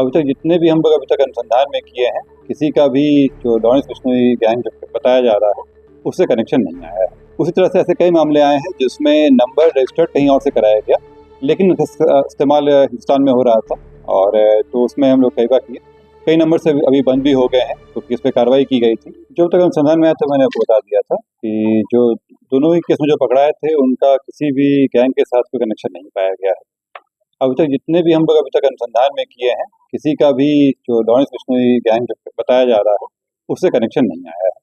अभी तक जितने भी हम लोग अभी तक अनुसंधान में किए हैं, किसी का भी जो लॉरेंस बिश्नोई गैंग जो बताया जा रहा है उससे कनेक्शन नहीं आया है। उसी तरह से ऐसे कई मामले आए हैं जिसमें नंबर रजिस्टर्ड कहीं और से कराया गया, लेकिन इस्तेमाल हिंदुस्तान में हो रहा था, और तो उसमें हम लोग कई बार किए। कई नंबर से अभी बंद भी हो गए हैं क्योंकि इस पर कार्रवाई की गई थी। जो तक अनुसंधान में आया था मैंने आपको बता दिया था कि जो दोनों ही केस में जो पकड़ाए थे उनका किसी भी गैंग के साथ कोई कनेक्शन नहीं पाया गया है। अभी तक जितने भी हम लोग अभी तक अनुसंधान में किए हैं, किसी का भी जो लॉरेंस बिश्नोई गैंग जो बताया जा रहा है उससे कनेक्शन नहीं आया है,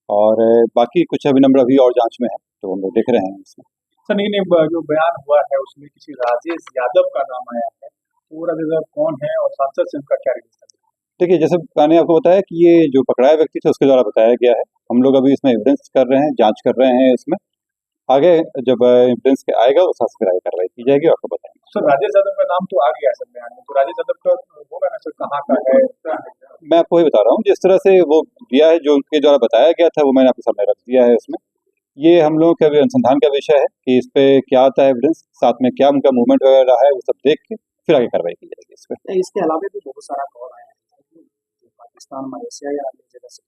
और बाकी कुछ अभी नंबर अभी और जांच में है, तो हम लोग देख रहे हैं इसमें। सर नहीं जो बयान हुआ है उसमें किसी राजेश यादव का नाम आया है, पूरा जगह कौन है और सांसद से उनका क्या रिलेशन है? देखिए, जैसे मैंने आपको बताया कि ये जो पकड़ाया व्यक्ति थे उसके द्वारा बताया गया है। हम लोग अभी इसमें एविडेंस कर रहे हैं, जांच कर रहे हैं इसमें। आगे जब एविडेंस आएगा उस हिसाब से कार्रवाई की जाएगी, आपको बताएंगे। सर राजेश यादव का नाम तो आ गया है सर बयान में, तो राजेश यादव का होगा ना सर, कहाँ का है क्या है? मैं आपको वही बता रहा हूँ, जिस तरह से वो दिया है, जो उनके द्वारा बताया गया था वो मैंने आपके सामने रख दिया है इसमें। ये हम लोगों के अभी अनुसंधान का विषय है कि इस पे क्या आता है एविडेंस, साथ में क्या उनका मूवमेंट वगैरह है, वो सब देख के फिर आगे कार्रवाई की जाएगी इस पे। इसके अलावा भी बहुत सारा कॉल आया है पाकिस्तान, मलेशिया या अन्य जगह से,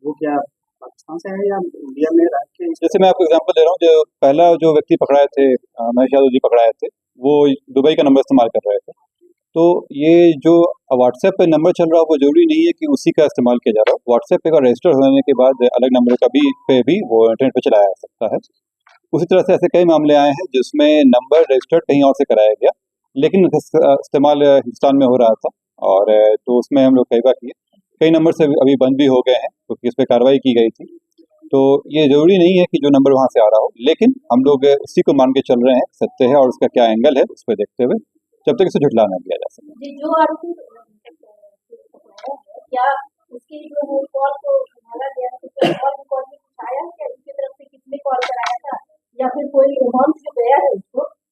वो क्या पाकिस्तान से है या इंडिया में रह के? जैसे मैं आपको एग्जांपल दे रहा हूँ, जो पहला जो व्यक्ति पकड़ाए थे, महेश यादव जी पकड़ाए थे, वो दुबई का नंबर इस्तेमाल कर रहे थे। तो ये जो व्हाट्सएप पे नंबर चल रहा है वो जरूरी नहीं है कि उसी का इस्तेमाल किया जा रहा है। व्हाट्सएप पे का रजिस्टर होने के बाद अलग नंबर का भी वो इंटरनेट पे चलाया जा सकता है। उसी तरह से ऐसे कई मामले आए हैं जिसमें नंबर रजिस्टर्ड कहीं और से कराया गया, लेकिन इस्तेमाल हिंदुस्तान में हो रहा था, और तो उसमें हम लोग कई बार किए। कई नंबर से अभी बंद भी हो गए हैं क्योंकि इस पर कार्रवाई की गई थी। तो ये जरूरी नहीं है कि जो नंबर वहाँ से आ रहा हो, लेकिन हम लोग उसी को मान के चल रहे हैं, सत्य है और उसका क्या एंगल है उस पर देखते हुए जब तक इसे झुठला ना दिया जा सके। जो आरोपी क्या उसके जो है कॉल को संभाला गया है, तो कॉल रिकॉर्ड में कुछ आया क्या, इसकी तरफ से किसने कॉल कराया था या फिर कोई अमाउंट जो गया है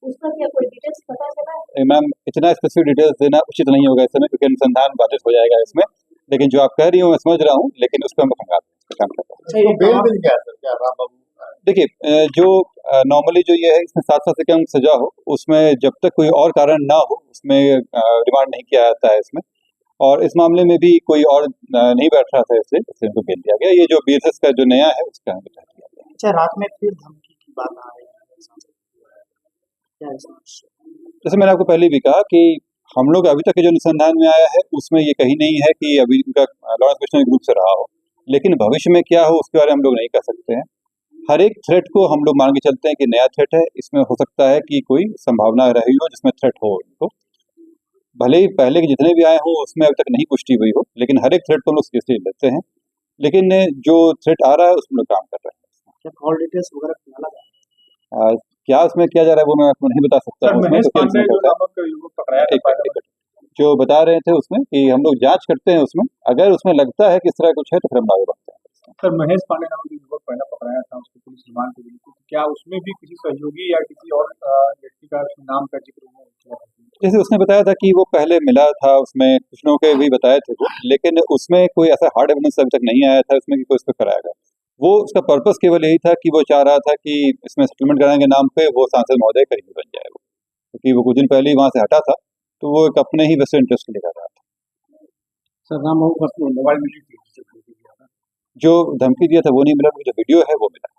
उसका क्या कोई डिटेल्स पता चला है? मैम, इतना स्पेसिफिक डिटेल्स देना उचित नहीं होगा इस समय, क्योंकि अनुसंधान बाधित हो जाएगा इसमें। लेकिन जो आप कह रही हो मैं समझ रहा हूँ, लेकिन उस पर हम काम कर रहे हैं। बेल मिल गया सर क्या राम बाबू? देखिए, जो नॉर्मली जो ये है इसमें 7 साल से कम सजा हो, उसमें जब तक कोई और कारण ना हो उसमें रिमांड नहीं किया जाता है इसमें। और इस मामले में भी कोई और नहीं बैठ रहा था, इसलिए उनको बेल दिया गया। ये जो बीएसएस का जो नया है उसका हमें बता दिया गया। अच्छा, रात में फिर धमकी की बात आ रही है, क्या जैसे मैंने आपको पहले भी कहा कि हम लोग अभी तक के जो अनुसंधान में आया है उसमें ये कहीं नहीं है कि अभी उनका लॉरेंस बिश्नोई ग्रुप से रहा हो, लेकिन भविष्य में क्या हो उसके बारे में हम लोग नहीं कह सकते हैं। हर एक थ्रेट को हम लोग मान के चलते हैं कि नया थ्रेट है, इसमें हो सकता है कि कोई संभावना रही हो जिसमें थ्रेट हो उनको, भले ही पहले के जितने भी आए हों उसमें अभी तक नहीं पुष्टि हुई हो, लेकिन हर एक थ्रेट को हम लोग सीरियसली लेते हैं। लेकिन जो थ्रेट आ रहा है उसमें लोग काम कर रहे हैं। क्या कॉल डिटेल्स वगैरह निकाला जा रहा है? क्या उसमें किया जा रहा है वो मैं आपको नहीं बता सकता हूँ। जो बता रहे थे उसमें कि हम लोग जांच करते हैं, उसमें अगर उसमें लगता है कि इस तरह कुछ है तो फिर हम आगे बढ़ते हैं। सर महेश पांडे नाम जो युवक पहला पकड़ाया था उसको पुलिस रिमांड पे गई, तो क्या उसमें भी किसी सहयोगी या किसी और व्यक्ति का नाम का जिक्र हुआ? जैसे उसने बताया था कि वो पहले मिला था, उसमें कुछ लोगों के भी बताए थे वो, लेकिन उसमें कोई ऐसा हार्ड एविडेंस अभी तक नहीं आया था उसमें कि कोई इस पर कराया गया। वो उसका पर्पस केवल यही था कि वो चाह रहा था कि इसमें सेटलमेंट कराने के नाम पे वो सांसद महोदय करीबी बन जाए, क्योंकि वो कुछ दिन पहले ही वहां से हटा था, तो वो एक अपने ही वेस्ट इंटरेस्ट के लिए कर रहा था। सर राम बाबू मोबाइल मिली थी, जो धमकी दिया था वो नहीं मिला, जो वीडियो है वो मिला।